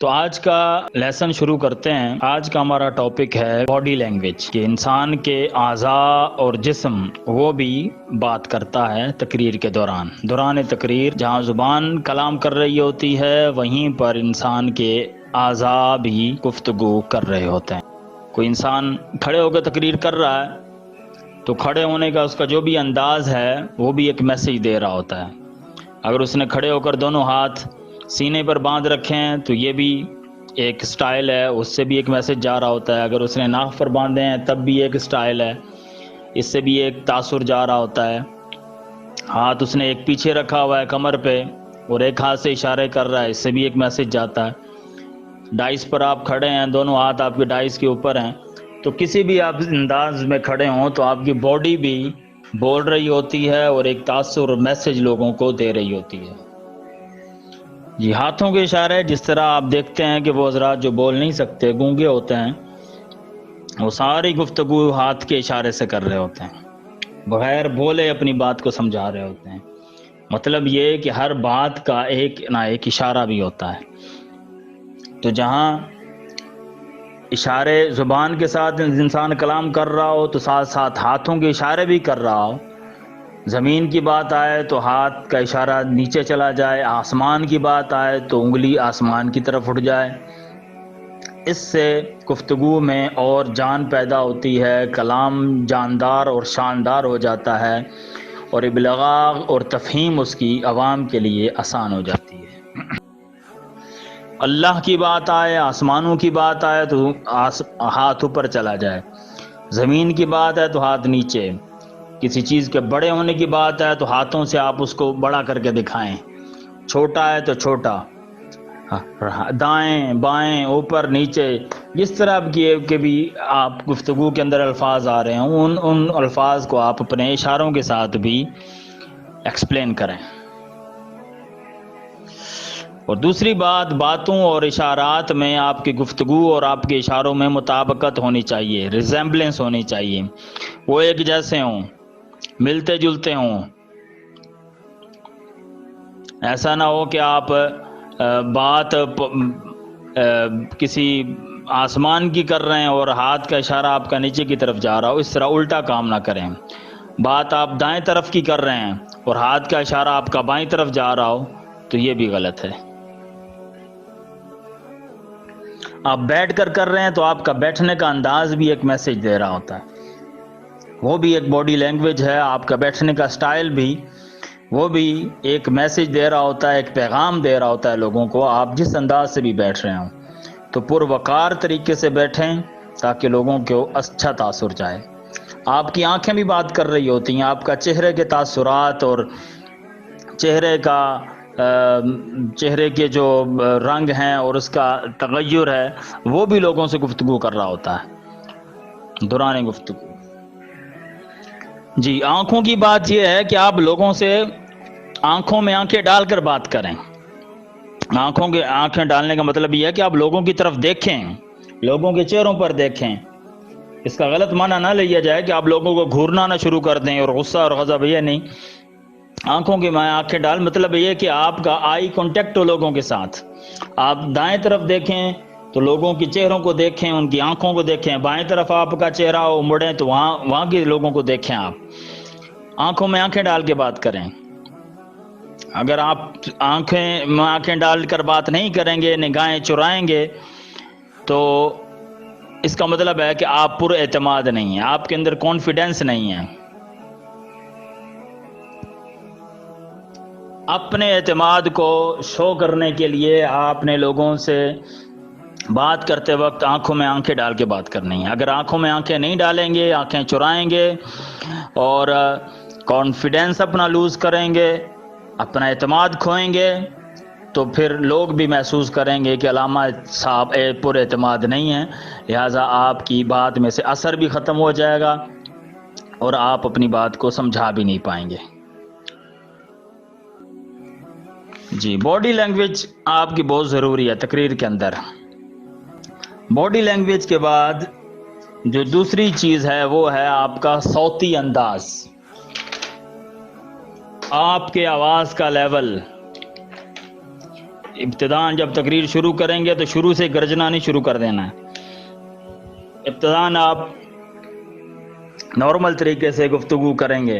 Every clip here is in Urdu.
تو آج کا لیسن شروع کرتے ہیں۔ آج کا ہمارا ٹاپک ہے باڈی لینگویج، کہ انسان کے اعضاء اور جسم وہ بھی بات کرتا ہے تقریر کے دوران تقریر جہاں زبان کلام کر رہی ہوتی ہے، وہیں پر انسان کے اعضاء بھی گفتگو کر رہے ہوتے ہیں۔ کوئی انسان کھڑے ہو کے تقریر کر رہا ہے تو کھڑے ہونے کا اس کا جو بھی انداز ہے وہ بھی ایک میسیج دے رہا ہوتا ہے۔ اگر اس نے کھڑے ہو کر دونوں ہاتھ سینے پر باندھ رکھے ہیں تو یہ بھی ایک سٹائل ہے، اس سے بھی ایک میسج جا رہا ہوتا ہے۔ اگر اس نے ناک پر باندھے ہیں تب بھی ایک سٹائل ہے، اس سے بھی ایک تاثر جا رہا ہوتا ہے۔ ہاتھ اس نے ایک پیچھے رکھا ہوا ہے کمر پہ اور ایک ہاتھ سے اشارے کر رہا ہے، اس سے بھی ایک میسج جاتا ہے۔ ڈائس پر آپ کھڑے ہیں، دونوں ہاتھ آپ کے ڈائس کے اوپر ہیں، تو کسی بھی آپ انداز میں کھڑے ہوں تو آپ کی باڈی بھی بول رہی ہوتی ہے اور ایک تاثر میسج لوگوں کو دے رہی ہوتی ہے۔ جی، ہاتھوں کے اشارے جس طرح آپ دیکھتے ہیں کہ وہ حضرات جو بول نہیں سکتے، گونگے ہوتے ہیں، وہ ساری گفتگو ہاتھ کے اشارے سے کر رہے ہوتے ہیں، بغیر بولے اپنی بات کو سمجھا رہے ہوتے ہیں۔ مطلب یہ کہ ہر بات کا ایک نہ ایک اشارہ بھی ہوتا ہے۔ تو جہاں اشارے زبان کے ساتھ انسان کلام کر رہا ہو تو ساتھ ساتھ ہاتھوں کے اشارے بھی کر رہا ہو۔ زمین کی بات آئے تو ہاتھ کا اشارہ نیچے چلا جائے، آسمان کی بات آئے تو انگلی آسمان کی طرف اٹھ جائے۔ اس سے گفتگو میں اور جان پیدا ہوتی ہے، کلام جاندار اور شاندار ہو جاتا ہے، اور ابلاغ اور تفہیم اس کی عوام کے لیے آسان ہو جاتی ہے۔ اللہ کی بات آئے، آسمانوں کی بات آئے تو ہاتھ اوپر چلا جائے، زمین کی بات ہے تو ہاتھ نیچے، کسی چیز کے بڑے ہونے کی بات ہے تو ہاتھوں سے آپ اس کو بڑا کر کے دکھائیں، چھوٹا ہے تو چھوٹا، دائیں بائیں اوپر نیچے، جس طرح کے بھی آپ گفتگو کے اندر الفاظ آ رہے ہیں ان الفاظ کو آپ اپنے اشاروں کے ساتھ بھی ایکسپلین کریں۔ اور دوسری بات، باتوں اور اشارات میں آپ کی گفتگو اور آپ کے اشاروں میں مطابقت ہونی چاہیے، ریزیمبلنس ہونی چاہیے، وہ ایک جیسے ہوں، ملتے جلتے ہوں۔ ایسا نہ ہو کہ آپ بات کسی آسمان کی کر رہے ہیں اور ہاتھ کا اشارہ آپ کا نیچے کی طرف جا رہا ہو، اس طرح الٹا کام نہ کریں۔ بات آپ دائیں طرف کی کر رہے ہیں اور ہاتھ کا اشارہ آپ کا بائیں طرف جا رہا ہو تو یہ بھی غلط ہے۔ آپ بیٹھ کر رہے ہیں تو آپ کا بیٹھنے کا انداز بھی ایک میسج دے رہا ہوتا ہے، وہ بھی ایک باڈی لینگویج ہے۔ آپ کا بیٹھنے کا سٹائل بھی وہ بھی ایک میسج دے رہا ہوتا ہے، ایک پیغام دے رہا ہوتا ہے لوگوں کو۔ آپ جس انداز سے بھی بیٹھ رہے ہوں تو پروقار طریقے سے بیٹھیں تاکہ لوگوں کو اچھا تاثر جائے۔ آپ کی آنکھیں بھی بات کر رہی ہوتی ہیں، آپ کا چہرے کے تاثرات اور چہرے کے جو رنگ ہیں اور اس کا تغیر ہے وہ بھی لوگوں سے گفتگو کر رہا ہوتا ہے دوران گفتگو۔ جی، آنکھوں کی بات یہ ہے کہ آپ لوگوں سے آنکھوں میں آنکھیں ڈال کر بات کریں۔ آنکھیں ڈالنے کا مطلب یہ ہے کہ آپ لوگوں کی طرف دیکھیں، لوگوں کے چہروں پر دیکھیں۔ اس کا غلط معنی نہ لیا جائے کہ آپ لوگوں کو گھورنا نہ شروع کر دیں اور غصہ اور غضب، یہ نہیں۔ آنکھوں کی آنکھیں ڈال مطلب یہ کہ آپ کا آئی کانٹیکٹ ہو لوگوں کے ساتھ۔ آپ دائیں طرف دیکھیں تو لوگوں کے چہروں کو دیکھیں، ان کی آنکھوں کو دیکھیں۔ بائیں طرف آپ کا چہرہ ہو مڑیں تو وہاں کے لوگوں کو دیکھیں۔ آپ آنکھوں میں آنکھیں ڈال کے بات کریں۔ اگر آپ آنکھیں میں آنکھیں ڈال کر بات نہیں کریں گے، نگاہیں چرائیں گے، تو اس کا مطلب ہے کہ آپ پر اعتماد نہیں ہیں، آپ کے اندر کانفیڈنس نہیں ہے۔ اپنے اعتماد کو شو کرنے کے لیے آپ نے لوگوں سے بات کرتے وقت آنکھوں میں آنکھیں ڈال کے بات کرنی ہے۔ اگر آنکھوں میں آنکھیں نہیں ڈالیں گے، آنکھیں چرائیں گے اور کانفیڈنس اپنا لوز کریں گے، اپنا اعتماد کھوئیں گے، تو پھر لوگ بھی محسوس کریں گے کہ علامہ صاحب پر اعتماد نہیں ہیں، لہٰذا آپ کی بات میں سے اثر بھی ختم ہو جائے گا اور آپ اپنی بات کو سمجھا بھی نہیں پائیں گے۔ جی، باڈی لینگویج آپ کی بہت ضروری ہے تقریر کے اندر۔ باڈی لینگویج کے بعد جو دوسری چیز ہے وہ ہے آپ کا صوتی انداز، آپ کے آواز کا لیول۔ ابتداءً جب تقریر شروع کریں گے تو شروع سے گرجنا نہیں شروع کر دینا ہے. ابتداءً آپ نارمل طریقے سے گفتگو کریں گے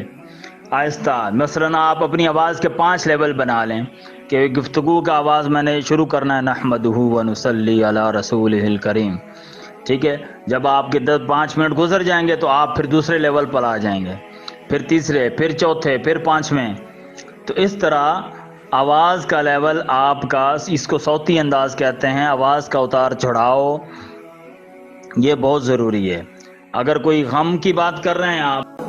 آہستہ. مثلاً آپ اپنی آواز کے 5 لیول بنا لیں کہ گفتگو کا آواز میں نے شروع کرنا ہے نحمدہ و نصلی علی رسولہ الکریم. ٹھیک ہے. جب آپ کے 5 منٹ گزر جائیں گے تو آپ پھر دوسرے لیول پر آ جائیں گے, پھر تیسرے, پھر چوتھے, پھر 5ویں. تو اس طرح آواز کا لیول آپ کا, اس کو صوتی انداز کہتے ہیں, آواز کا اتار چڑھاؤ یہ بہت ضروری ہے. اگر کوئی غم کی بات کر رہے ہیں آپ